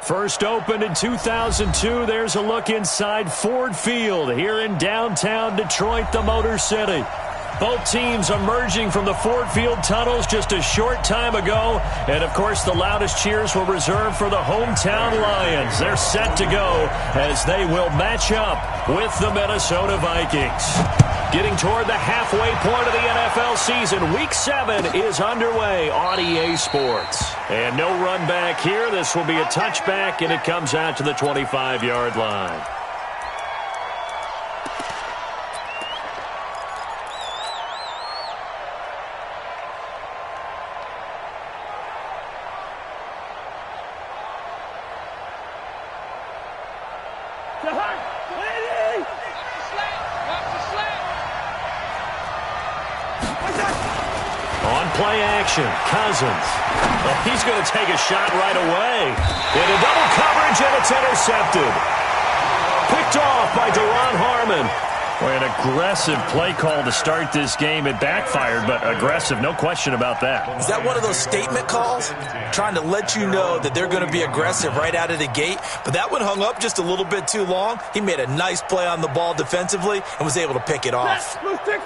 First opened in 2002, there's a look inside Ford Field here in downtown Detroit, the Motor City. Both teams emerging from the Ford Field tunnels just a short time ago. And, of course, the loudest cheers were reserved for the hometown Lions. They're set to go as they will match up with the Minnesota Vikings. Getting toward the halfway point of the NFL season, Week 7 is underway on EA Sports. And no run back here. This will be a touchback, and it comes out to the 25-yard line. Play action, Cousins. Oh, he's going to take a shot right away. Into double coverage, and it's intercepted. Picked off by Deron Harmon. Boy, an aggressive play call to start this game. It backfired, but aggressive, no question about that. Is that one of those statement calls? Trying to let you know that they're going to be aggressive right out of the gate, but that one hung up just a little bit too long. He made a nice play on the ball defensively and was able to pick it off.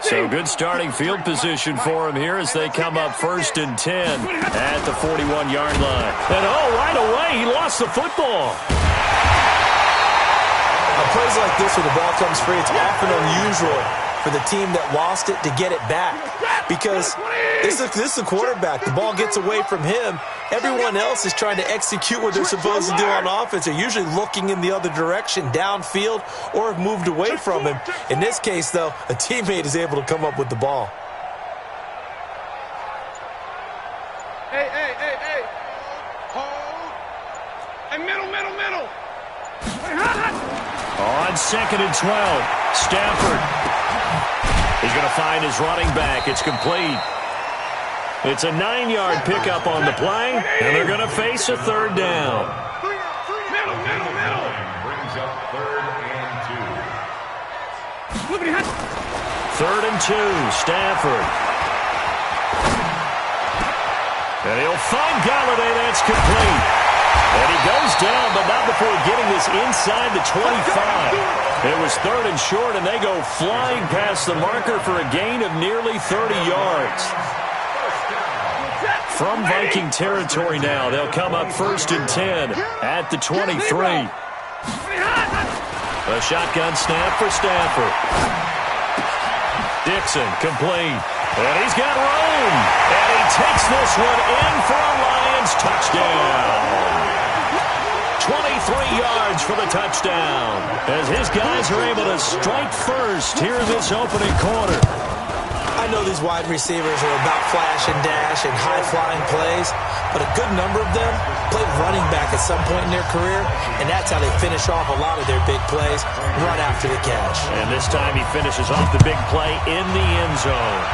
So good starting field position for him here as they come up 1st and 10 at the 41-yard line. And right away, he lost the football. Plays like this where the ball comes free, it's often unusual for the team that lost it to get it back. Because this is a quarterback. The ball gets away from him. Everyone else is trying to execute what they're supposed to do on offense. They're usually looking in the other direction, downfield, or have moved away from him. In this case, though, a teammate is able to come up with the ball. Hey. Hold. And middle. On 2nd and 12, Stafford. He's going to find his running back. It's complete. It's a 9-yard pickup on the play, and they're going to face a 3rd down. Middle. Brings up 3rd and 2. 3rd and 2, Stafford. And he'll find Galladay. That's complete. And he goes down, but not before getting this inside the 25. It was 3rd and short, and they go flying past the marker for a gain of nearly 30 yards. From Viking territory now, they'll come up 1st and 10 at the 23. A shotgun snap for Stafford. Dixon complete. And he's got room. And he takes this one in for a Lions touchdown. 23 yards for the touchdown as his guys are able to strike first here in this opening quarter. I know these wide receivers are about flash and dash and high-flying plays, but a good number of them played running back at some point in their career, and that's how they finish off a lot of their big plays, run after the catch. And this time he finishes off the big play in the end zone.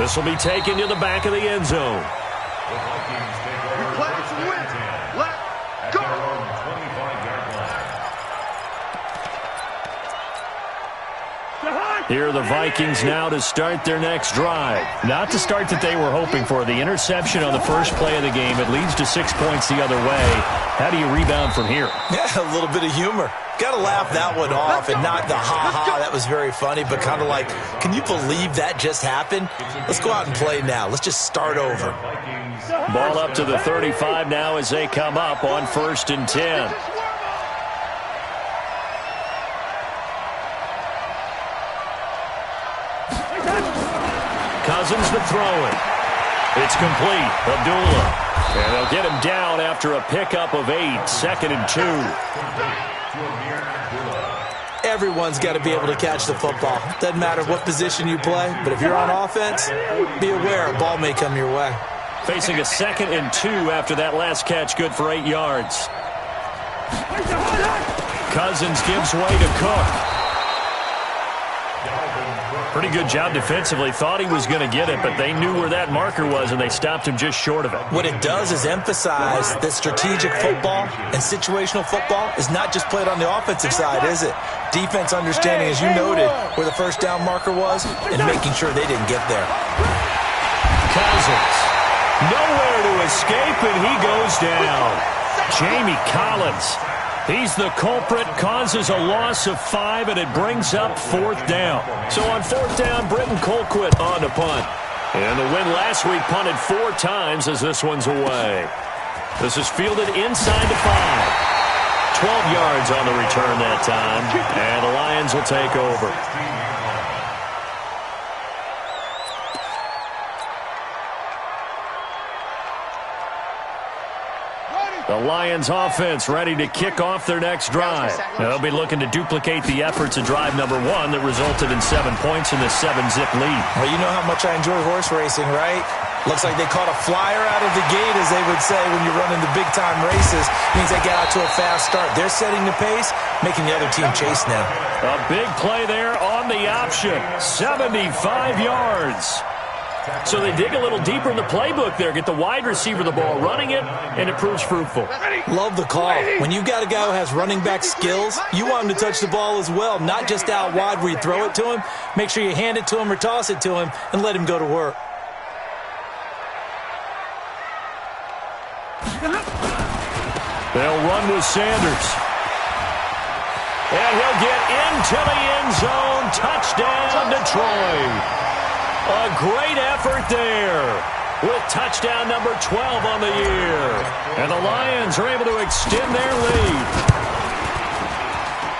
This will be taken to the back of the end zone. Here are the Vikings now to start their next drive. Not the start that they were hoping for. The interception on the first play of the game. It leads to 6 points the other way. How do you rebound from here? Yeah, a little bit of humor. Got to laugh that one off and not the ha-ha, that was very funny, but kind of like, can you believe that just happened? Let's go out and play now. Let's just start over. Ball up to the 35 now as they come up on 1st and 10. Cousins to throw it. It's complete. Abdullah. And they'll get him down after a pickup of 8. 2nd and 2. Everyone's got to be able to catch the football. Doesn't matter what position you play, but if you're on offense, be aware a ball may come your way. Facing a 2nd and 2 after that last catch, good for 8 yards. Cousins gives way to Cook. Pretty good job defensively. Thought he was going to get it, but they knew where that marker was, and they stopped him just short of it. What it does is emphasize that strategic football and situational football is not just played on the offensive side, is it? Defense understanding, as you noted, where the first down marker was and making sure they didn't get there. Cousins. Nowhere to escape, and he goes goes down. Jamie Collins. He's the culprit, causes a loss of 5, and it brings up 4th down. So on 4th down, Britton Colquitt on to punt. And the win last week punted 4 times as this one's away. This is fielded inside the 5. 12 yards on the return that time, and the Lions will take over. The Lions offense ready to kick off their next drive. They'll be looking to duplicate the efforts of drive number 1 that resulted in 7 points in the 7-zip lead. Well, you know how much I enjoy horse racing, right? Looks like they caught a flyer out of the gate, as they would say when you're running the big-time races. Means they get out to a fast start. They're setting the pace, making the other team chase now. A big play there on the option. 75 yards. So they dig a little deeper in the playbook there, get the wide receiver the ball, running it, and it proves fruitful. Love the call. When you've got a guy who has running back skills, you want him to touch the ball as well, not just out wide where you throw it to him. Make sure you hand it to him or toss it to him and let him go to work. They'll run with Sanders. And he'll get into the end zone. Touchdown, Detroit. A great effort there with touchdown number 12 on the year. And the Lions are able to extend their lead.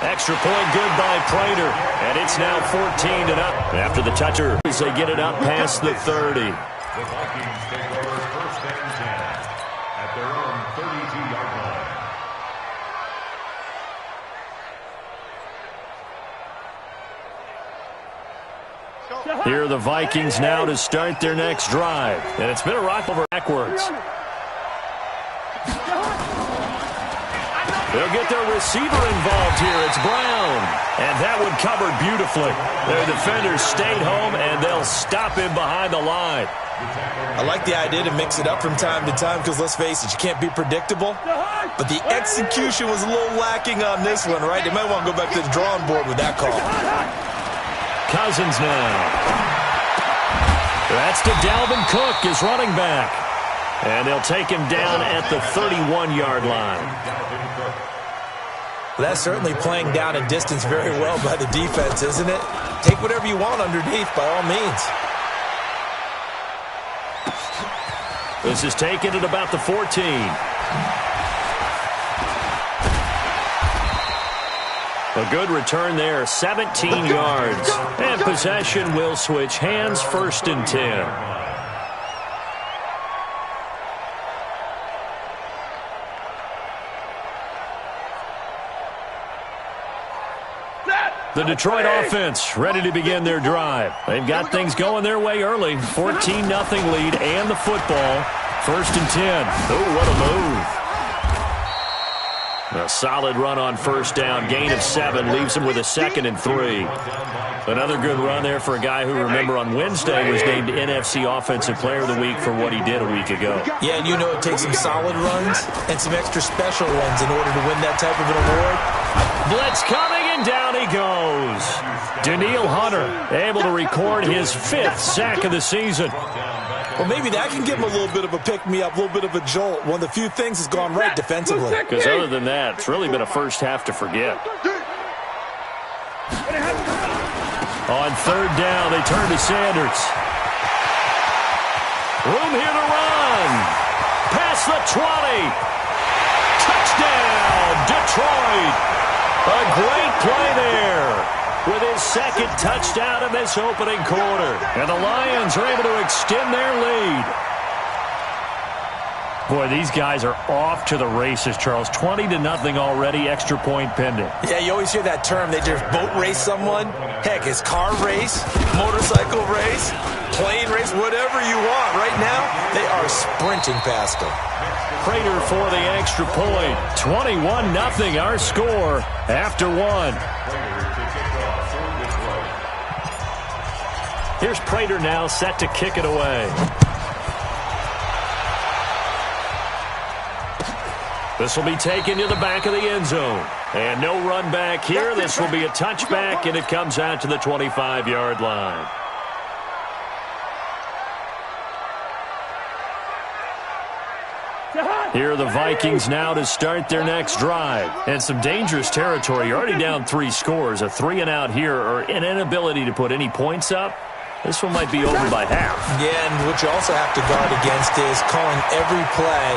Extra point good by Prater. And it's now 14-0 after the toucher as they get it up past the 30. The Vikings take over 1st and 10 at their own 32-yard line. Here are the Vikings now to start their next drive. And it's been a rock over backwards. They'll get their receiver involved here. It's Brown. And that one covered beautifully. Their defenders stayed home, and they'll stop him behind the line. I like the idea to mix it up from time to time because, let's face it, you can't be predictable. But the execution was a little lacking on this one, right? They might want to go back to the drawing board with that call. Cousins now. That's to Dalvin Cook, his running back. And they'll take him down at the 31-yard line. That's certainly playing down a distance very well by the defense, isn't it? Take whatever you want underneath, by all means. This is taken at about the 14. A good return there, 17 yards. And possession will switch hands, 1st and 10. The Detroit offense ready to begin their drive. They've got things going their way early. 14-0 lead and the football. 1st and 10. Oh, what a move. A solid run on 1st down. Gain of 7 leaves him with a 2nd and 3. Another good run there for a guy who, remember, on Wednesday was named NFC Offensive Player of the Week for what he did a week ago. Yeah, and you know it takes some solid runs and some extra special ones in order to win that type of an award. Blitz coming, and down he goes. Danielle Hunter able to record his 5th sack of the season. Well, maybe that can give him a little bit of a pick-me-up, a little bit of a jolt. One of the few things has gone right defensively. Because other than that, it's really been a first half to forget. On 3rd down, they turn to Sanders. Room here to run. Past the 20. Touchdown, Detroit. A great play there with his 2nd touchdown in this opening quarter. And the Lions are able to extend their lead. Boy, these guys are off to the races, Charles. 20-0 already, extra point pending. Yeah, you always hear that term. They just boat race someone. Heck, it's car race, motorcycle race, plane race, whatever you want. Right now, they are sprinting past them. Prater for the extra point. 21-0 our score after 1. Here's Prater now set to kick it away. This will be taken to the back of the end zone. And no run back here. This will be a touchback, and it comes out to the 25-yard line. Here are the Vikings now to start their next drive. And some dangerous territory. You're already down 3 scores. A 3-and-out here or an inability to put any points up. This one might be over by half. Yeah, and what you also have to guard against is calling every play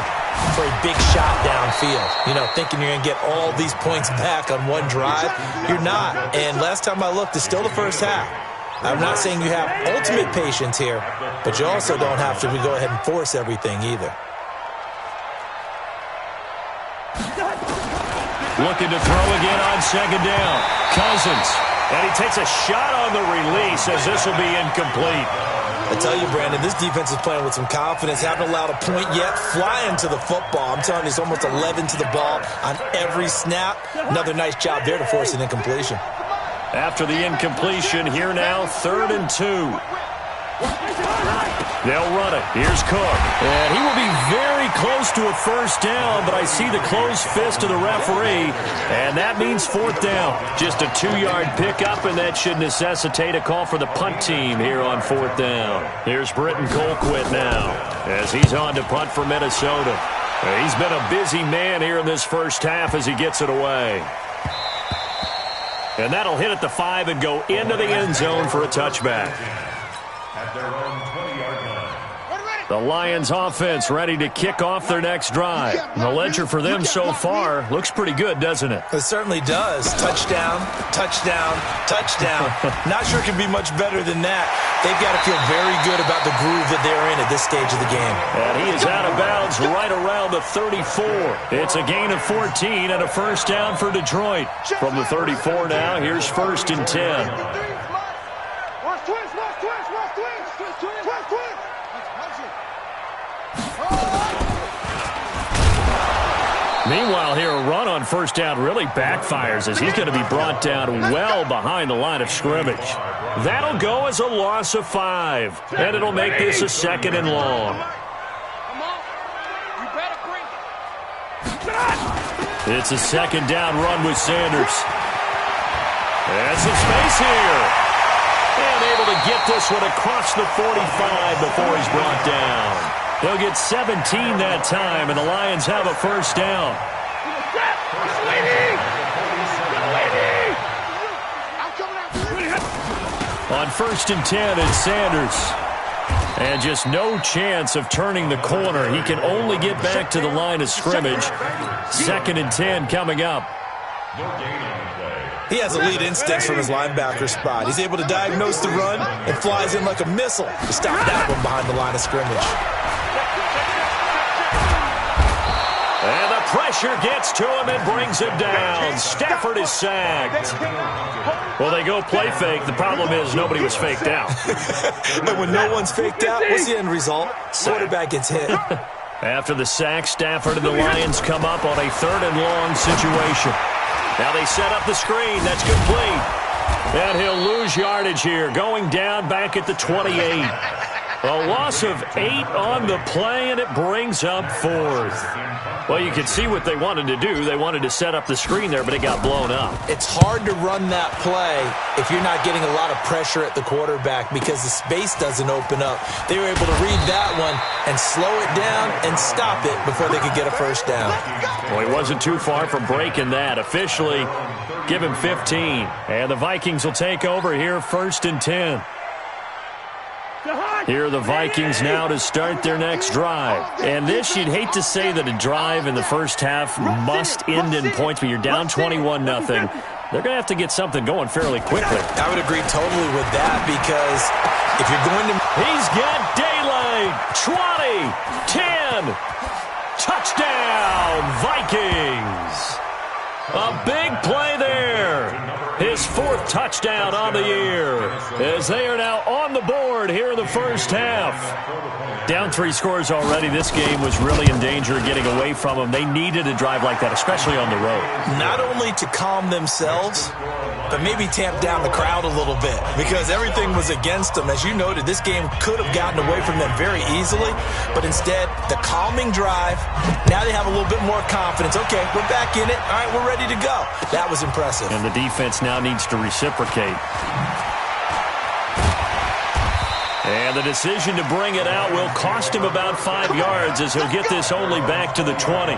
for a big shot downfield. You know, thinking you're going to get all these points back on one drive. You're not. And last time I looked, it's still the first half. I'm not saying you have ultimate patience here, but you also don't have to go ahead and force everything either. Looking to throw again on second down. Cousins. And he takes a shot on the release as this will be incomplete. I tell you, Brandon, this defense is playing with some confidence. Haven't allowed a point yet. Flying to the football. I'm telling you, it's almost 11 to the ball on every snap. Another nice job there to force an incompletion. After the incompletion, here now, 3rd and 2. They'll run it. Here's Cook. And he will be very close to a first down, but I see the closed fist of the referee, and that means 4th down. Just a 2-yard pickup, and that should necessitate a call for the punt team here on 4th down. Here's Britton Colquitt now as he's on to punt for Minnesota. He's been a busy man here in this first half as he gets it away. And that'll hit at the 5 and go into the end zone for a touchback. At their own 20-yard line. The Lions offense ready to kick off their next drive. The ledger for them so far looks pretty good, doesn't it? It certainly does. Touchdown, touchdown, touchdown. Not sure it can be much better than that. They've got to feel very good about the groove that they're in at this stage of the game. And he is out of bounds right around the 34. It's a gain of 14 and a first down for Detroit. From the 34 now, here's 1st and 10. Meanwhile, here a run on first down really backfires as he's going to be brought down well behind the line of scrimmage. That'll go as a loss of 5, and it'll make this a 2nd and long. It's a 2nd down run with Sanders. There's some space here. And able to get this one across the 45 before he's brought down. They'll get 17 that time, and the Lions have a first down. On 1st and 10, it's Sanders. And just no chance of turning the corner. He can only get back to the line of scrimmage. 2nd and 10 coming up. He has elite instincts from his linebacker spot. He's able to diagnose the run and flies in like a missile to stop that one behind the line of scrimmage. And the pressure gets to him and brings him down. Stafford is sacked. Well, they go play fake. The problem is nobody was faked out. And when no one's faked out, what's the end result? Quarterback gets hit. After the sack, Stafford and the Lions come up on a 3rd and long situation. Now they set up the screen. That's complete. And he'll lose yardage here, going down back at the 28. A loss of 8 on the play, and it brings up 4th. Well, you can see what they wanted to do. They wanted to set up the screen there, but it got blown up. It's hard to run that play if you're not getting a lot of pressure at the quarterback because the space doesn't open up. They were able to read that one and slow it down and stop it before they could get a first down. Well, he wasn't too far from breaking that. Officially, give him 15. And the Vikings will take over here 1st and 10. Here are the Vikings now to start their next drive. And this, you'd hate to say that a drive in the first half must end in points, but you're down 21-0. They're going to have to get something going fairly quickly. I would agree totally with that because if you're going to... He's got daylight. 20, 10, touchdown, Vikings. A big play there. His 4th touchdown on the year as they are now on the board here in the first half. Down 3 scores already. This game was really in danger of getting away from them. They needed a drive like that, especially on the road. Not only to calm themselves, but maybe tamp down the crowd a little bit because everything was against them. As you noted, this game could have gotten away from them very easily, but instead, the calming drive, now they have a little bit more confidence. Okay, we're back in it. All right, we're ready to go. That was impressive. And the defense now needs to reciprocate. And And the decision to bring it out will cost him about 5 yards as he'll get this only back to the 20.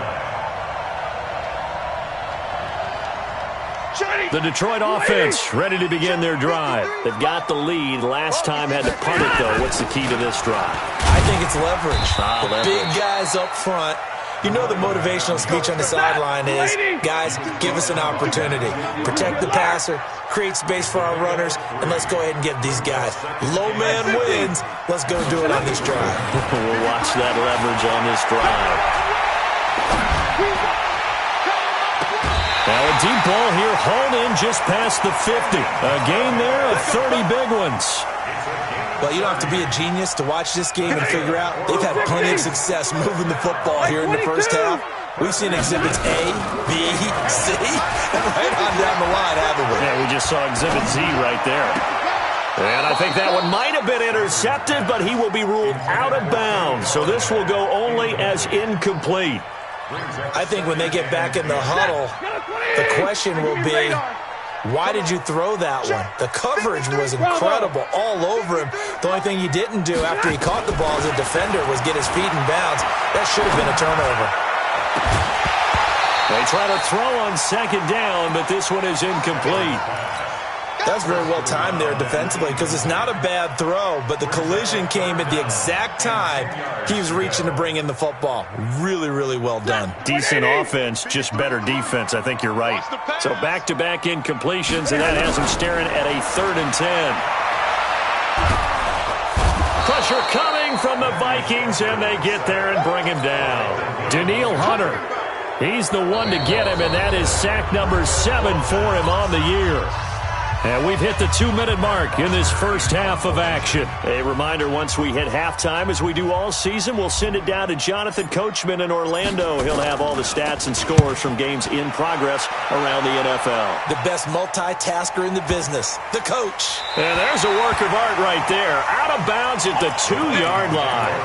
The Detroit offense ready to begin their drive. They've got the lead. Last time had to punt it, though. What's the key to this drive? I think it's leverage. Leverage. Big guys up front. You know the motivational speech on the sideline is, guys, give us an opportunity. Protect the passer, create space for our runners, and let's go ahead and give these guys. Low man wins. Let's go do it on this drive. We'll watch that leverage on this drive. Now a deep ball here, hauled in just past the 50. A gain there of 30 big ones. Well, you don't have to be a genius to watch this game and figure out they've had plenty of success moving the football here in the first half. We've seen exhibits A, B, C, and right on down the line, haven't we? Yeah, we just saw exhibit Z right there. And I think that one might have been intercepted, but he will be ruled out of bounds. So this will go only as incomplete. I think when they get back in the huddle, the question will be, why did you throw that one? The coverage was incredible all over him. The only thing he didn't do after he caught the ball as a defender was get his feet in bounds. That should have been a turnover. They try to throw on second down, but this one is incomplete. That's very well timed there defensively because it's not a bad throw, but the collision came at the exact time he was reaching to bring in the football. Really, really well done. Decent offense, just better defense. I think you're right. So back-to-back incompletions, and that has him staring at a 3rd and 10. Pressure coming from the Vikings, and they get there and bring him down. Danielle Hunter, he's the one to get him, and that is sack number 7 for him on the year. And we've hit the 2-minute mark in this first half of action. A reminder, once we hit halftime, as we do all season, we'll send it down to Jonathan Coachman in Orlando. He'll have all the stats and scores from games in progress around the NFL. The best multitasker in the business, the coach. And there's a work of art right there. Out of bounds at the 2-yard line.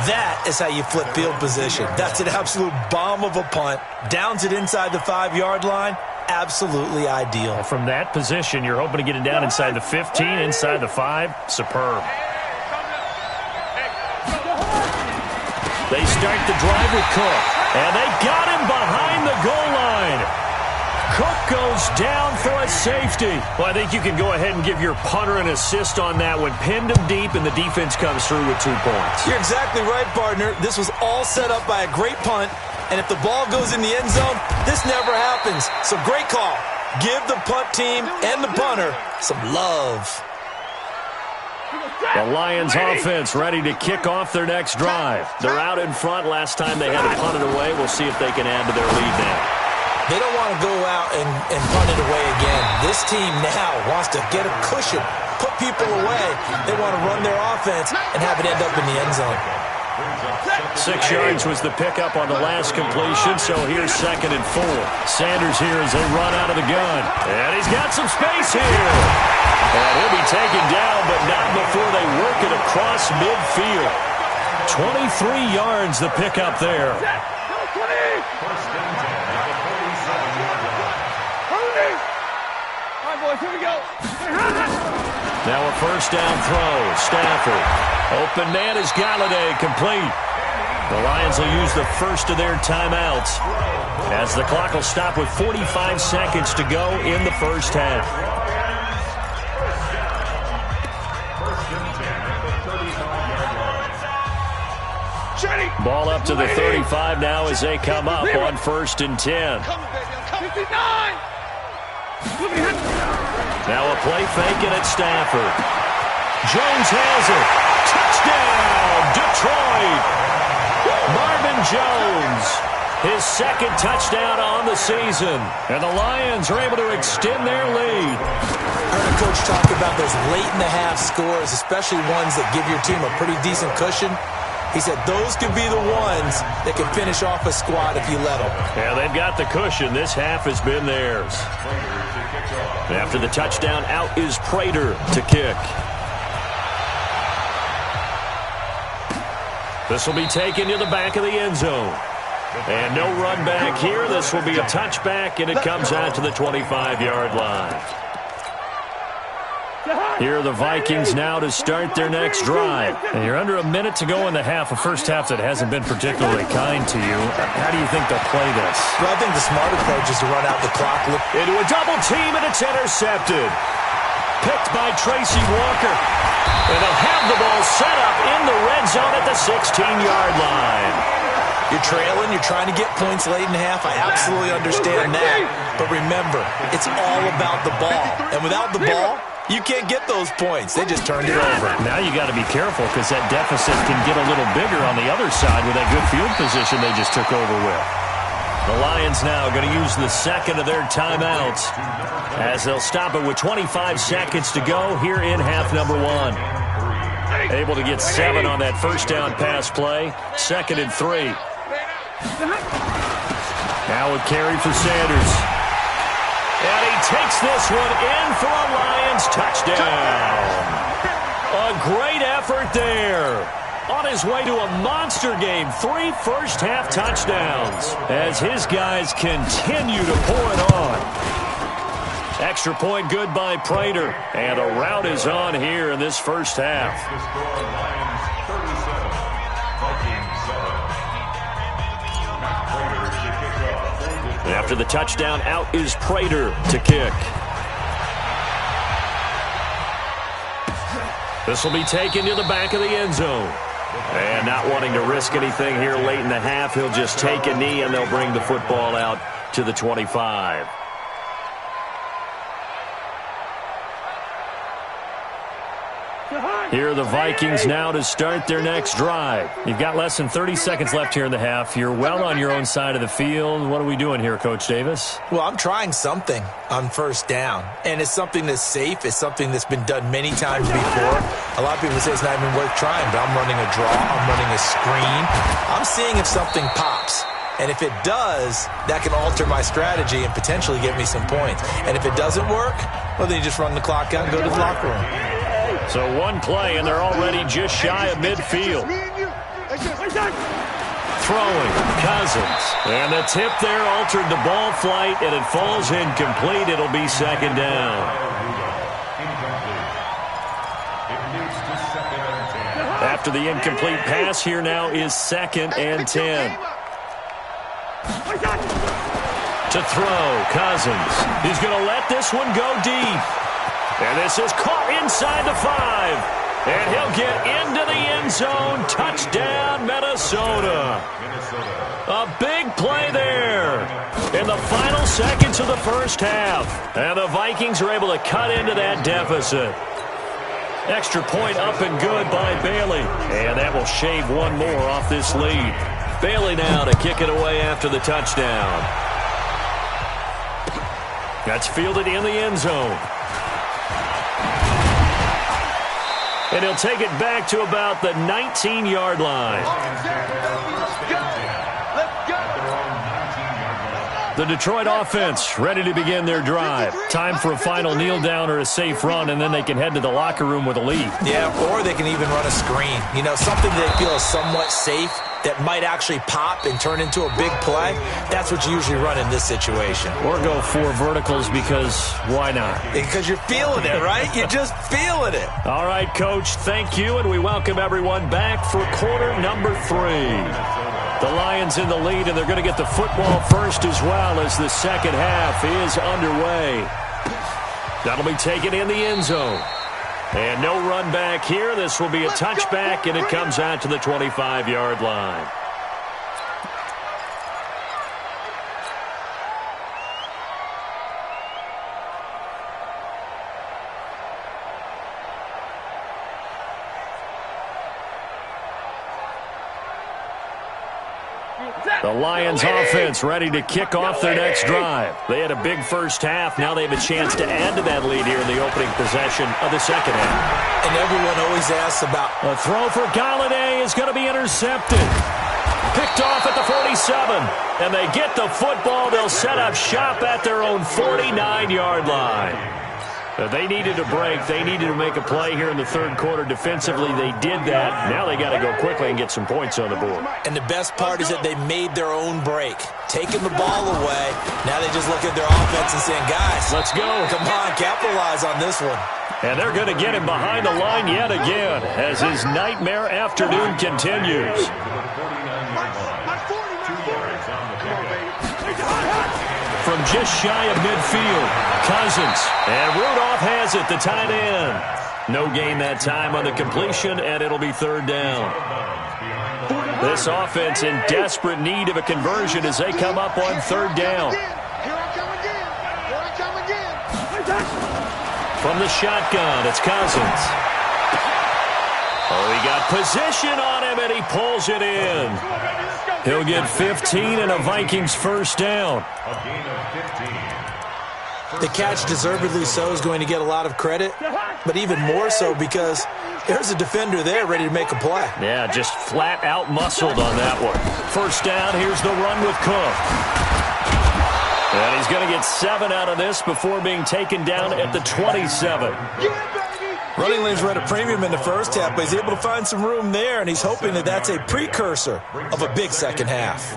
That is how you flip field position. That's an absolute bomb of a punt. Downs it inside the 5-yard line. Absolutely ideal. From that position, you're hoping to get it down inside the 15, inside the 5. Superb. They start the drive with Cook, and they got him behind the goal line. Cook goes down for a safety. Well, I think you can go ahead and give your punter an assist on that one. Pinned him deep, and the defense comes through with 2 points. You're exactly right, partner. This was all set up by a great punt. And if the ball goes in the end zone, this never happens. So great call. Give the punt team and the punter some love. The Lions offense ready to kick off their next drive. They're out in front. Last time they had to punt it away. We'll see if they can add to their lead now. They don't want to go out and punt it away again. This team now wants to get a cushion, put people away. They want to run their offense and have it end up in the end zone. 6 yards was the pickup on the last completion, so here's 2nd and 4. Sanders here as they run out of the gun. And he's got some space here. And he'll be taken down, but not before they work it across midfield. 23 yards the pickup there. Here we go. Now a first down throw. Stafford. Open man is Galladay, complete. The Lions will use the first of their timeouts as the clock will stop with 45 seconds to go in the first half. Ball up to the 35 now as they come up on 1st and 10. 59. Now a play fake and it's Stafford. Jones has it. Touchdown, Detroit. Marvin Jones, his 2nd touchdown on the season. And the Lions are able to extend their lead. I heard a coach talk about those late-in-the-half scores, especially ones that give your team a pretty decent cushion. He said those could be the ones that can finish off a squad if you let them. Yeah, they've got the cushion. This half has been theirs. After the touchdown, out is Prater to kick. This will be taken to the back of the end zone. And no run back here. This will be a touchback, and it comes out to the 25-yard line. Here are the Vikings now to start their next drive. And you're under a minute to go in the half, a first half that hasn't been particularly kind to you. How do you think they'll play this? Well, I think the smart approach is to run out the clock. Into a double team, and it's intercepted. Picked by Tracy Walker. And they'll have the ball set up in the red zone at the 16-yard line. You're trailing. You're trying to get points late in the half. I absolutely understand that. But remember, it's all about the ball. And without the ball, you can't get those points. They just turned it over. Now you got to be careful because that deficit can get a little bigger on the other side with that good field position they just took over with. The Lions now going to use the second of their timeouts as they'll stop it with 25 seconds to go here in half number one. Able to get 7 on that first down pass play. 2nd and 3. Now a carry for Sanders. And he takes this one in for a Lions touchdown. A great effort there. On his way to a monster game, 3 first-half touchdowns as his guys continue to pour it on. Extra point good by Prater, and a rout is on here in this first half. After the touchdown, out is Prater to kick. This will be taken to the back of the end zone. And not wanting to risk anything here late in the half, he'll just take a knee and they'll bring the football out to the 25. Here are the Vikings now to start their next drive. You've got less than 30 seconds left here in the half. You're well on your own side of the field. What are we doing here, Coach Davis? Well, I'm trying something on first down, and it's something that's safe. It's something that's been done many times before. A lot of people say it's not even worth trying, but I'm running a draw. I'm running a screen. I'm seeing if something pops. And if it does, that can alter my strategy and potentially get me some points. And if it doesn't work, well, then you just run the clock out and go to the locker room. So one play, and they're already just shy of midfield. Throwing, Cousins. And the tip there altered the ball flight, and it falls incomplete. It'll be 2nd down. After the incomplete pass, here now is 2nd and 10. To throw, Cousins. He's going to let this one go deep. And this is caught inside the 5. And he'll get into the end zone. Touchdown, Minnesota. A big play there in the final seconds of the first half. And the Vikings are able to cut into that deficit. Extra point up and good by Bailey. And that will shave one more off this lead. Bailey now to kick it away after the touchdown. That's fielded in the end zone. And he'll take it back to about the 19-yard line. The Detroit offense ready to begin their drive. Time for a final kneel down or a safe run, and then they can head to the locker room with a lead. Yeah, or they can even run a screen. You know, something they feel is somewhat safe that might actually pop and turn into a big play. That's what you usually run in this situation. Or go 4 verticals because why not? Because you're feeling it, right? You're just feeling it. All right, Coach, thank you, and we welcome everyone back for quarter number 3. The Lions in the lead, and they're going to get the football first as well as the second half is underway. That'll be taken in the end zone. And no run back here. This will be a touchback, and it comes out to the 25-yard line. The Lions offense ready to kick off their next drive. They had a big first half. Now they have a chance to add to that lead here in the opening possession of the second half. And everyone always asks about... A throw for Galladay is going to be intercepted. Picked off at the 47. And they get the football. They'll set up shop at their own 49-yard line. They needed a break. They needed to make a play here in the third quarter. Defensively, they did that. Now they got to go quickly and get some points on the board. And the best part is that they made their own break. Taking the ball away. Now they just look at their offense and saying, guys, let's go. Come on, capitalize on this one. And they're going to get him behind the line yet again as his nightmare afternoon continues. From just shy of midfield, Cousins. And Rudolph has it, the tight end. No gain that time on the completion, and it'll be third down. This offense in desperate need of a conversion as they come up on third down. From the shotgun, it's Cousins. Oh, he got position on him, and he pulls it in. He'll get 15 and a Vikings first down. The catch, deservedly so, is going to get a lot of credit, but even more so because there's a defender there ready to make a play. Yeah, just flat out muscled on that one. First down, here's the run with Cook. And he's going to get 7 out of this before being taken down at the 27. Running lanes were at a premium in the first half, but he's able to find some room there, and he's hoping that that's a precursor of a big second half.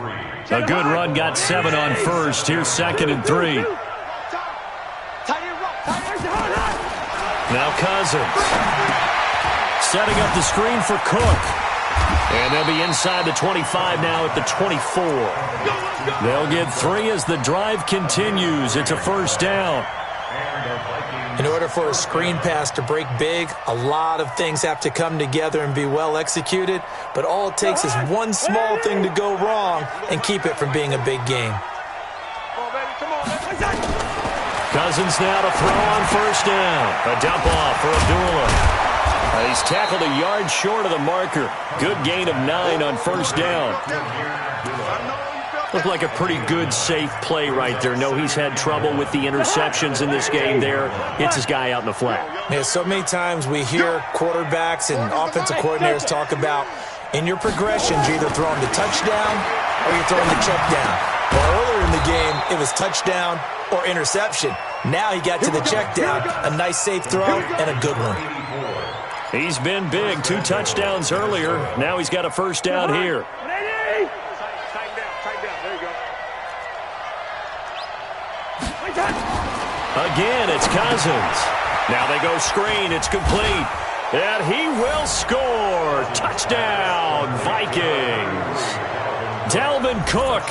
A good run got 7 on first. Here's 2nd and 3. Now Cousins. Setting up the screen for Cook. And they'll be inside the 25 now at the 24. They'll get 3 as the drive continues. It's a first down. In order for a screen pass to break big, a lot of things have to come together and be well executed, but all it takes is one small thing to go wrong and keep it from being a big game. Cousins now to throw on first down. A dump off for Abdullah. He's tackled a yard short of the marker. Good gain of 9 on first down. Looked like a pretty good, safe play right there. No, he's had trouble with the interceptions in this game there. Hits his guy out in the flat. Yeah, so many times we hear quarterbacks and offensive coordinators talk about in your progressions, you're either throwing the touchdown or you're throwing the check down. Well, earlier in the game, it was touchdown or interception. Now he got to the check down, a nice safe throw, and a good one. He's been big. 2 touchdowns earlier. Now he's got a first down here. Again, it's Cousins. Now they go screen. It's complete. And he will score. Touchdown, Vikings. Dalvin Cook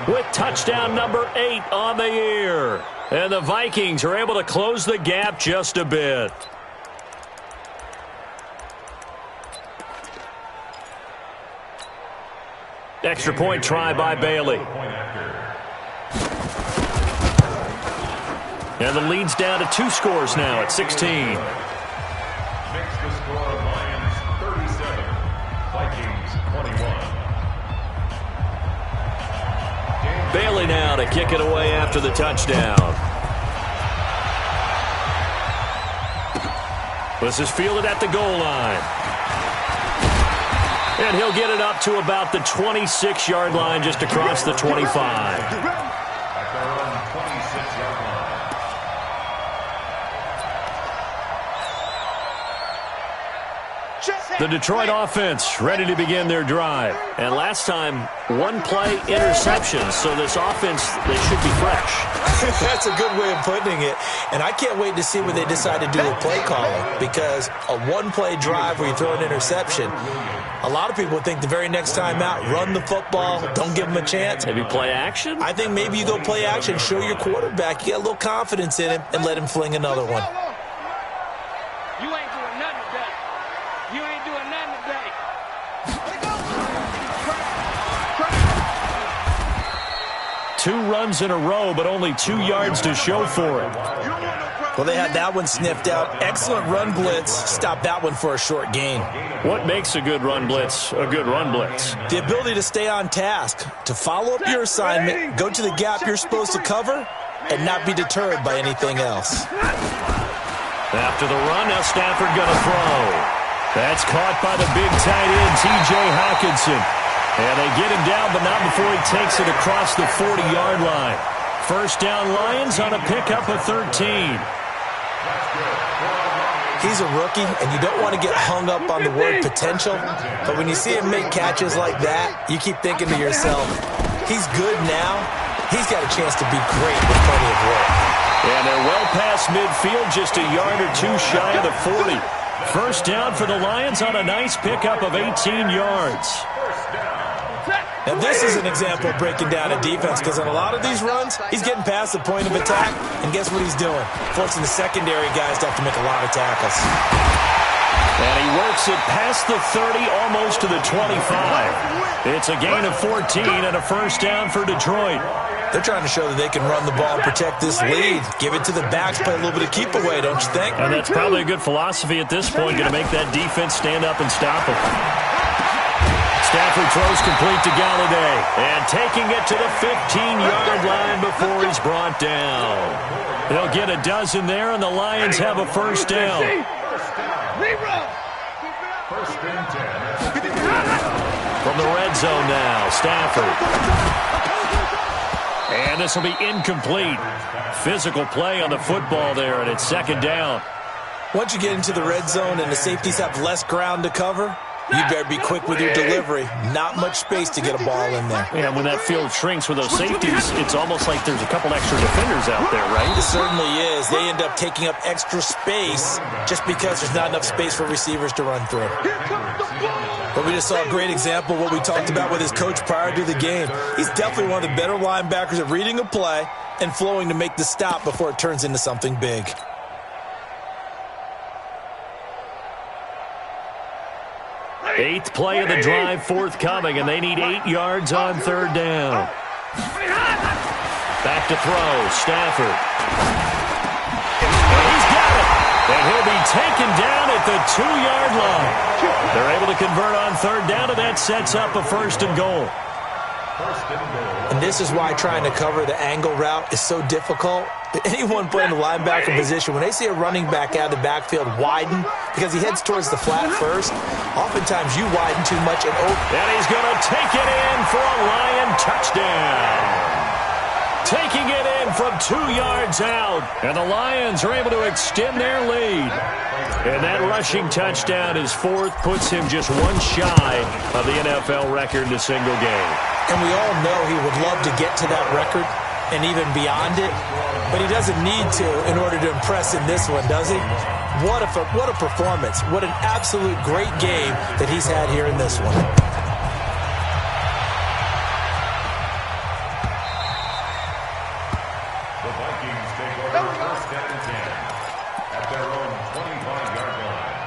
with touchdown number 8 on the year. And the Vikings are able to close the gap just a bit. Extra point try by Bailey. And the lead's down to 2 scores now at 16. Makes the score Lions 37, Vikings 21. Bailey now to kick it away after the touchdown. This is fielded at the goal line. And he'll get it up to about the 26-yard line just across the 25. The Detroit offense ready to begin their drive. And last time, 1-play interception. So this offense, they should be fresh. That's a good way of putting it. And I can't wait to see what they decide to do with play calling. Because a 1-play drive where you throw an interception, a lot of people think the very next time out, run the football, don't give them a chance. Maybe play action? I think maybe you go play action, show your quarterback, you get a little confidence in him, and let him fling another one. You ain't doing nothing today. You ain't doing nothing today. 2 runs in a row, but only 2 yards to show for it. Well, they had that one sniffed out. Excellent run blitz. Stop that one for a short gain. What makes a good run blitz a good run blitz? The ability to stay on task, to follow up your assignment, go to the gap you're supposed to cover, and not be deterred by anything else. After the run, now Stafford going to throw. That's caught by the big tight end, T.J. Hockenson. And they get him down, but not before he takes it across the 40-yard line. First down, Lions on a pickup of 13. He's a rookie, and you don't want to get hung up on the word potential, but when you see him make catches like that, you keep thinking to yourself, he's good now. He's got a chance to be great with plenty of work. And they're well past midfield, just a yard or two shy of the 40. First down for the Lions on a nice pickup of 18 yards. Now, this is an example of breaking down a defense, because in a lot of these runs, he's getting past the point of attack, and guess what he's doing? Forcing the secondary guys to have to make a lot of tackles. And he works it past the 30, almost to the 25. It's a gain of 14 and a first down for Detroit. They're trying to show that they can run the ball and protect this lead. Give it to the backs, play a little bit of keep away, don't you think? And that's probably a good philosophy at this point, going to make that defense stand up and stop it. Stafford throws complete to Galladay, and taking it to the 15-yard line before he's brought down. They'll get a dozen there, and the Lions have a first down. From the red zone now, Stafford. And this will be incomplete. Physical play on the football there, and it's second down. Once you get into the red zone and the safeties have less ground to cover, you better be quick with your delivery. Not much space to get a ball in there. Yeah, when that field shrinks with those safeties, it's almost like there's a couple extra defenders out there, right? It certainly is. They end up taking up extra space just because there's not enough space for receivers to run through. But we just saw a great example of what we talked about with his coach prior to the game. He's definitely one of the better linebackers at reading a play and flowing to make the stop before it turns into something big. Eighth play of the drive forthcoming, and they need 8 yards on third down. Back to throw, Stafford. And he's got it. And he'll be taken down at the 2-yard line. They're able to convert on third down, and that sets up a first and goal. And this is why trying to cover the angle route is so difficult. Anyone playing the linebacker position, when they see a running back out of the backfield widen because he heads towards the flat first, oftentimes you widen too much and And he's going to take it in for a Lion touchdown. Taking it in from 2 yards out. And the Lions are able to extend their lead. And that rushing touchdown, his fourth, puts him just one shy of the NFL record in a single game. And we all know he would love to get to that record and even beyond it, but he doesn't need to in order to impress in this one, does he? What a performance. What an absolute great game that he's had here in this one. The Vikings take over first and 10 at their own 25-yard line.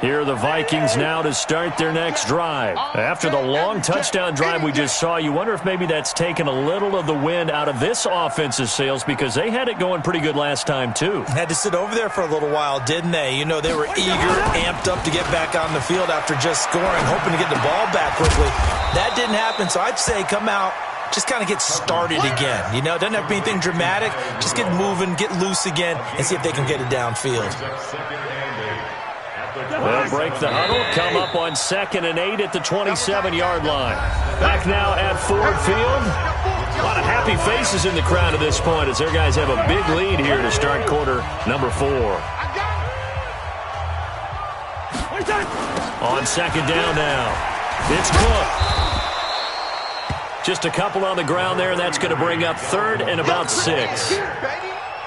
Here are the Vikings now to start their next drive. After the long touchdown drive we just saw, you wonder if maybe that's taken a little of the wind out of this offense's sails, because they had it going pretty good last time too. Had to sit over there for a little while, didn't they? You know, they were eager, amped up to get back on the field after just scoring, hoping to get the ball back quickly. That didn't happen, so I'd say come out, just kind of get started again. You know, it doesn't have to be anything dramatic. Just get moving, get loose again, and see if they can get it downfield. They'll break the huddle, come up on 2nd and 8 at the 27-yard line. Back now at Ford Field. A lot of happy faces in the crowd at this point as their guys have a big lead here to start quarter number 4. On 2nd down now. It's Cook. Just a couple on the ground there, and that's going to bring up 3rd and about 6.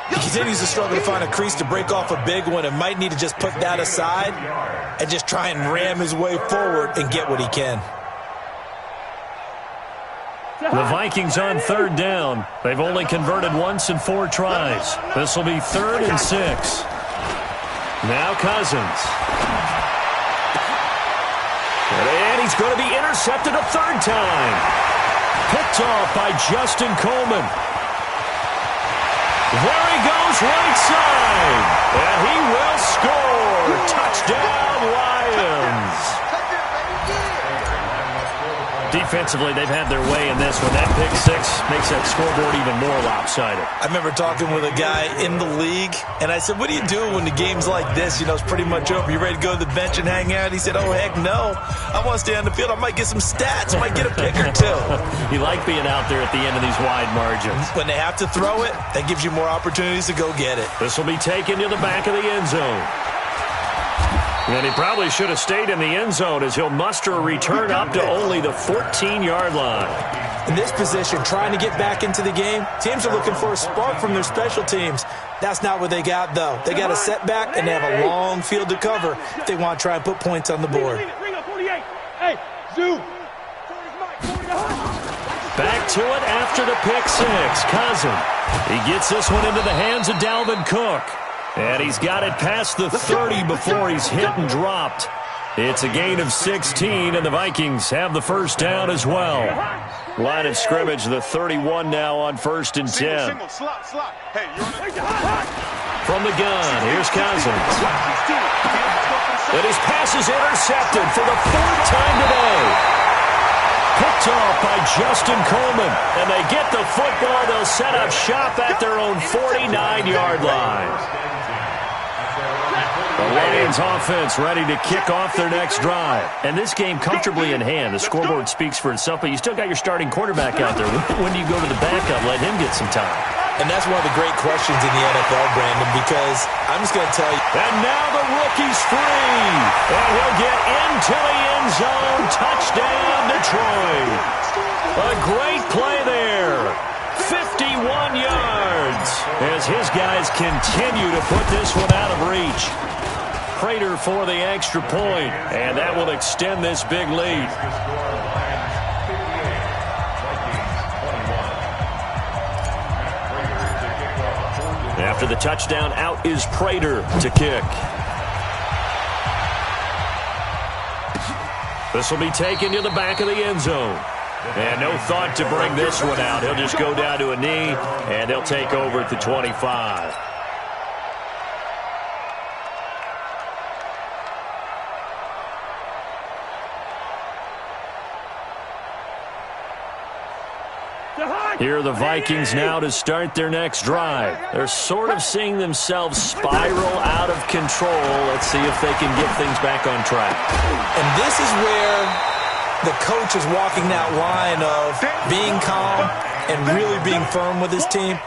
He continues to struggle to find a crease to break off a big one and might need to just put that aside and just try and ram his way forward and get what he can. The Vikings on 3rd down. They've only converted once in 4 tries. This will be 3rd and 6. Now Cousins. And he's going to be intercepted a 3rd time. Picked off by Justin Coleman. There he goes right side. And he will score. Touchdown, Lions. Defensively, they've had their way in this one. That pick 6 makes that scoreboard even more lopsided. I remember talking with a guy in the league, and I said, what do you do when the game's like this? You know, it's pretty much over. You ready to go to the bench and hang out? He said, oh, heck no. I want to stay on the field. I might get some stats. I might get a pick or two. You like being out there at the end of these wide margins. When they have to throw it, that gives you more opportunities to go get it. This will be taken to the back of the end zone. And he probably should have stayed in the end zone as he'll muster a return up to only the 14-yard line. In this position, trying to get back into the game, teams are looking for a spark from their special teams. That's not what they got, though. They got a setback, and they have a long field to cover if they want to try and put points on the board. Back to it after the pick six. Cousin. He gets this one into the hands of Dalvin Cook. And he's got it past the 30 before he's hit and dropped. It's a gain of 16, and the Vikings have the first down as well. Line of scrimmage, the 31 now on 1st and 10. From the gun, here's Cousins. And his pass is intercepted for the 4th time today. Picked off by Justin Coleman. And they get the football. They'll set up shop at their own 49-yard line. The Lions offense ready to kick off their next drive. And this game comfortably in hand. The scoreboard speaks for itself, but you still got your starting quarterback out there. When do you go to the backup? Let him get some time. And that's one of the great questions in the NFL, Brandon, because I'm just going to tell you. And now the rookie's free. And he'll get into the end zone. Touchdown, Detroit. A great play there. 51 yards as his guys continue to put this one out of reach. Prater for the extra point, and that will extend this big lead. After the touchdown, out is Prater to kick. This will be taken to the back of the end zone. And no thought to bring this one out. He'll just go down to a knee, and they'll take over at the 25. Here are the Vikings now to start their next drive. They're sort of seeing themselves spiral out of control. Let's see if they can get things back on track. And this is where the coach is walking that line of being calm and really being firm with his team.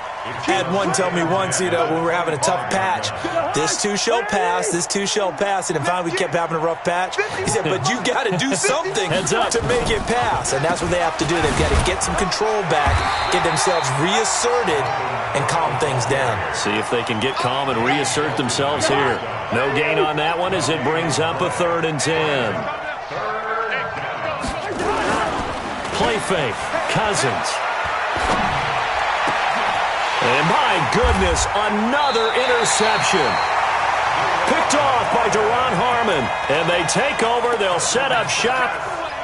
Had one tell me once, when we were having a tough patch, this too shall pass, this too shall pass. And finally we kept having a rough patch. He said, but you got to do something to make it pass. And that's what they have to do. They've got to get some control back, get themselves reasserted, and calm things down. See if they can get calm and reassert themselves here. No gain on that one as it brings up a 3rd and 10. Play fake. Cousins. And my goodness, another interception. Picked off by Deron Harmon. And they take over. They'll set up shop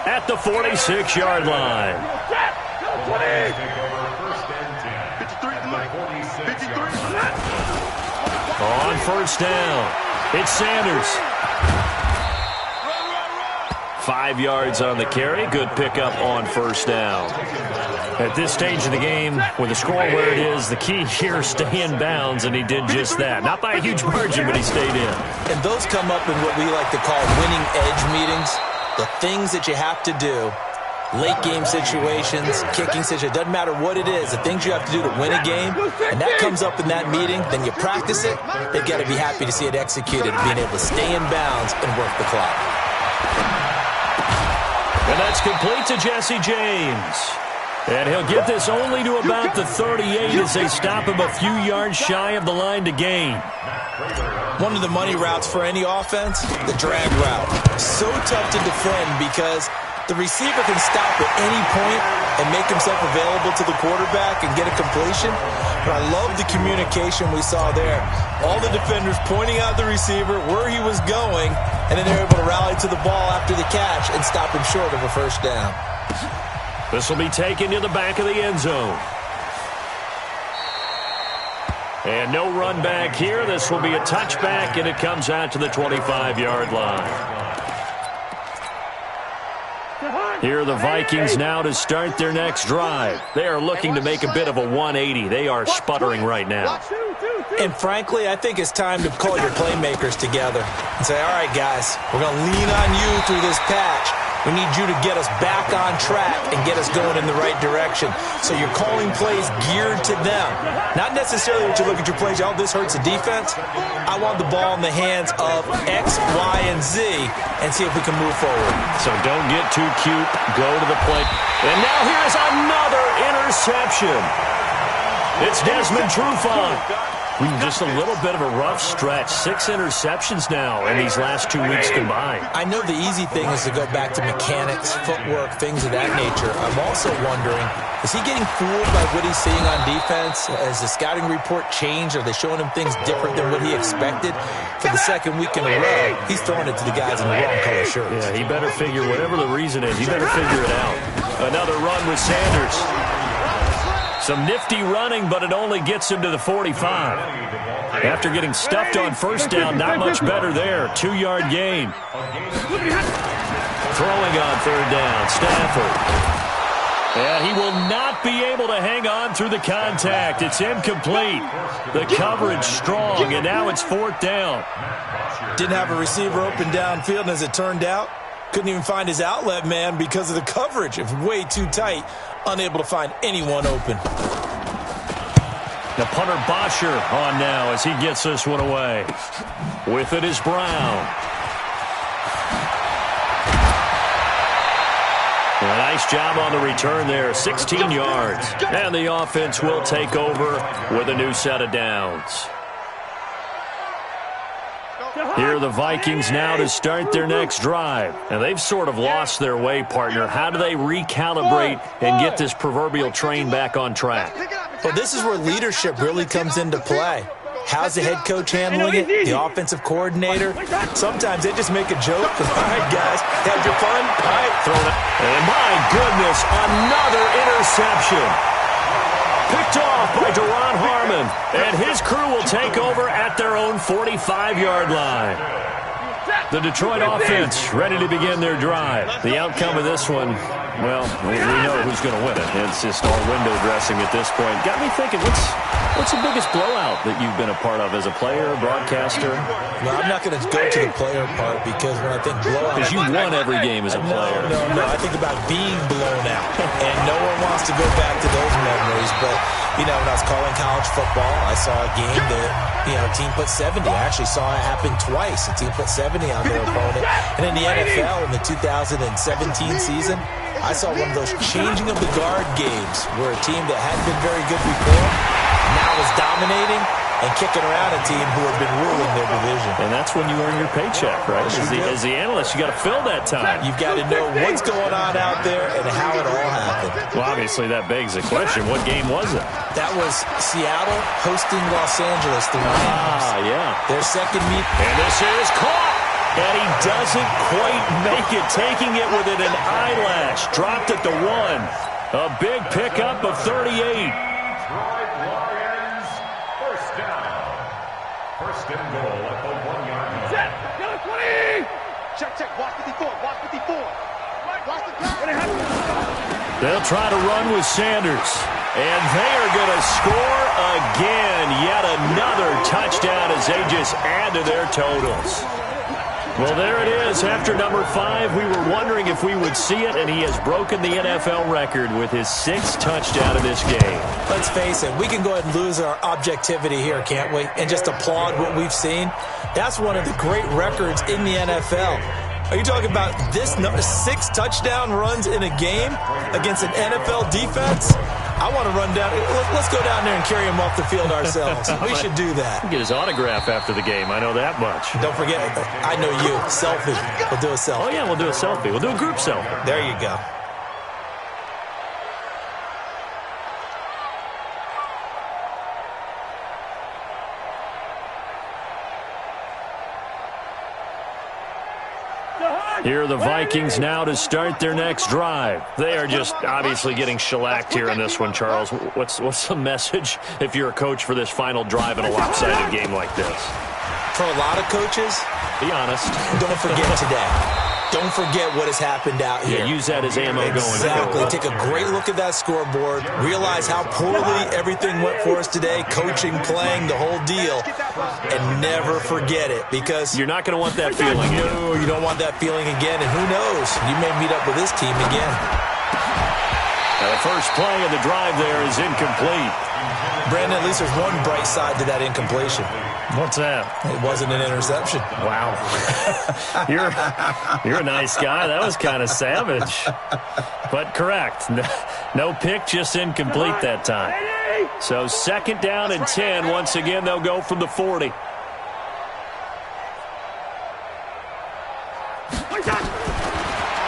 at the 46-yard line. On 1st down, it's Sanders. 5 yards on the carry. Good pickup on 1st down. At this stage of the game, with the score where it is, the key here is stay in bounds, and he did just that. Not by a huge margin, but he stayed in. And those come up in what we like to call winning edge meetings. The things that you have to do, late game situations, kicking situations, doesn't matter what it is, the things you have to do to win a game, and that comes up in that meeting, then you practice it, they've got to be happy to see it executed, being able to stay in bounds and work the clock. And that's complete to Jesse James. And he'll get this only to about the 38 as they stop him a few yards shy of the line to gain. One of the money routes for any offense, the drag route. So tough to defend because the receiver can stop at any point and make himself available to the quarterback and get a completion. But I love the communication we saw there. All the defenders pointing out the receiver, where he was going, and then they're able to rally to the ball after the catch and stop him short of a 1st down. This will be taken to the back of the end zone. And no run back here. This will be a touchback, and it comes out to the 25-yard line. Here are the Vikings now to start their next drive. They are looking to make a bit of a 180. They are sputtering right now. And frankly, I think it's time to call your playmakers together and say, all right, guys, we're going to lean on you through this patch. We need you to get us back on track and get us going in the right direction. So you're calling plays geared to them. Not necessarily that you look at your plays, oh, this hurts the defense. I want the ball in the hands of X, Y, and Z and see if we can move forward. So don't get too cute. Go to the plate. And now here's another interception. It's Desmond Trufant. Just a little bit of a rough stretch. 6 interceptions now in these last 2 weeks combined. I know the easy thing is to go back to mechanics, footwork, things of that nature. I'm also wondering, is he getting fooled by what he's seeing on defense? Has the scouting report changed? Are they showing him things different than what he expected? For the second week in a row, he's throwing it to the guys in the wrong color shirts. Yeah, he better figure, whatever the reason is, he better figure it out. Another run with Sanders. Some nifty running, but it only gets him to the 45. After getting stuffed on first down, not much better there. 2-yard gain. Throwing on third down, Stafford. Yeah, he will not be able to hang on through the contact. It's incomplete. The coverage strong, and now it's 4th down. Didn't have a receiver open downfield, and as it turned out, couldn't even find his outlet man because of the coverage. It was way too tight. Unable to find anyone open. The punter Bosher on now as he gets this one away. With it is Brown. A nice job on the return there. 16 yards. And the offense will take over with a new set of downs. Here are the Vikings now to start their next drive. And they've sort of lost their way, partner. How do they recalibrate and get this proverbial train back on track? Well, this is where leadership really comes into play. How's the head coach handling it? The offensive coordinator? Sometimes they just make a joke. All right, guys, had your fun? All right, throw it. And my goodness, another interception. Picked off by Deron Harmon, and his crew will take over at their own 45-yard line. The Detroit offense ready to begin their drive. The outcome of this one, well, we know who's going to win it. It's just all window dressing at this point. Got me thinking, what's the biggest blowout that you've been a part of as a player, broadcaster? Well, I'm not going to go to the player part because when I think blowout... Because you won every game as a player. No. I think about being blown out. And no one wants to go back to those memories. But, you know, when I was calling college football, I saw a game that, you know, a team put 70. I actually saw it happen twice. A team put 70 on their opponent. And in the NFL, in the 2017 season, I saw one of those changing of the guard games where a team that hadn't been very good before now is dominating and kicking around a team who had been ruling their division. And that's when you earn your paycheck, right? As the analyst, you got to fill that time. You've got to know what's going on out there and how it all happened. Well, obviously that begs the question, what game was it? That was Seattle hosting Los Angeles, the Rams. Yeah. Their second meet. And this is caught. And he doesn't quite make it, taking it within an eyelash. Dropped at the 1. A big pickup of 38. First down. First and goal at the 1-yard line. Set. Go 20. Check. Watch 54. Watch 54. Watch the clock. They'll try to run with Sanders. And they are going to score again. Yet another touchdown as they just add to their totals. Well, there it is. After number 5, we were wondering if we would see it, and he has broken the NFL record with his 6th touchdown in this game. Let's face it, we can go ahead and lose our objectivity here, can't we? And just applaud what we've seen. That's one of the great records in the NFL. Are you talking about this 6 touchdown runs in a game against an NFL defense? I want to run down. Let's go down there and carry him off the field ourselves. We should do that. Get his autograph after the game. I know that much. Don't forget, I know you. Selfie. We'll do a selfie. Oh, yeah, we'll do a selfie. We'll do a group selfie. There you go. Here are the Vikings now to start their next drive. They are just obviously getting shellacked here in this one, Charles. What's the message if you're a coach for this final drive in a lopsided game like this? For a lot of coaches, be honest. Don't forget today. don't forget what has happened out here. Yeah, use that as ammo going forward. Exactly. Take a great look at that scoreboard. Realize how poorly everything went for us today, coaching, playing, the whole deal. And never forget it, because you're not going to want that feeling. No, you don't want that feeling again. And who knows? You may meet up with this team again. Now the first play of the drive there is incomplete. Brandon, at least there's one bright side to that incompletion. What's that? It wasn't an interception. Wow. You're a nice guy. That was kind of savage. But correct. No pick, just incomplete that time. So 2nd down and 10. Once again, they'll go from the 40.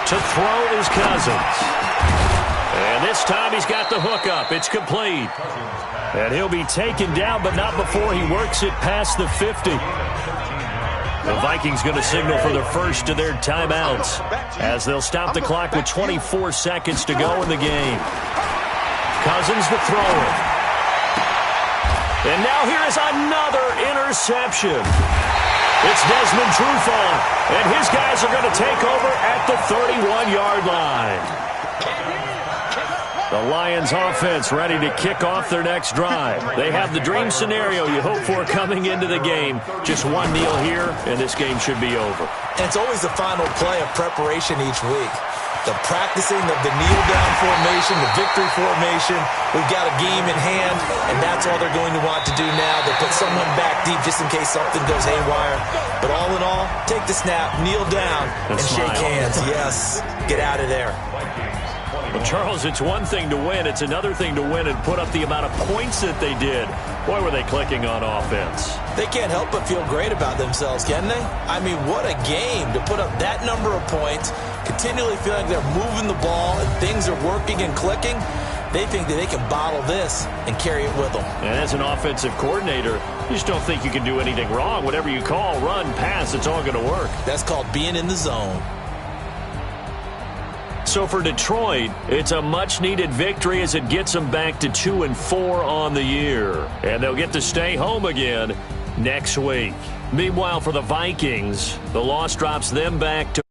To throw is Cousins. And this time he's got the hook up. It's complete. And he'll be taken down, but not before he works it past the 50. The Vikings going to signal for the first of their timeouts as they'll stop the clock with 24 seconds to go in the game. Cousins the thrower. And now here is another interception. It's Desmond Trufant, and his guys are going to take over at the 31-yard line. The Lions offense ready to kick off their next drive. They have the dream scenario you hope for coming into the game. Just one kneel here, and this game should be over. And it's always the final play of preparation each week. The practicing of the kneel-down formation, the victory formation. We've got a game in hand, and that's all they're going to want to do now. They put someone back deep just in case something goes haywire. But all in all, take the snap, kneel down, and shake hands. Yes, get out of there. Well, Charles, it's one thing to win. It's another thing to win and put up the amount of points that they did. Boy, were they clicking on offense. They can't help but feel great about themselves, can they? I mean, what a game to put up that number of points, continually feeling they're moving the ball and things are working and clicking. They think that they can bottle this and carry it with them. And as an offensive coordinator, you just don't think you can do anything wrong. Whatever you call, run, pass, it's all going to work. That's called being in the zone. So for Detroit, it's a much-needed victory as it gets them back to 2-4 on the year. And they'll get to stay home again next week. Meanwhile, for the Vikings, the loss drops them back to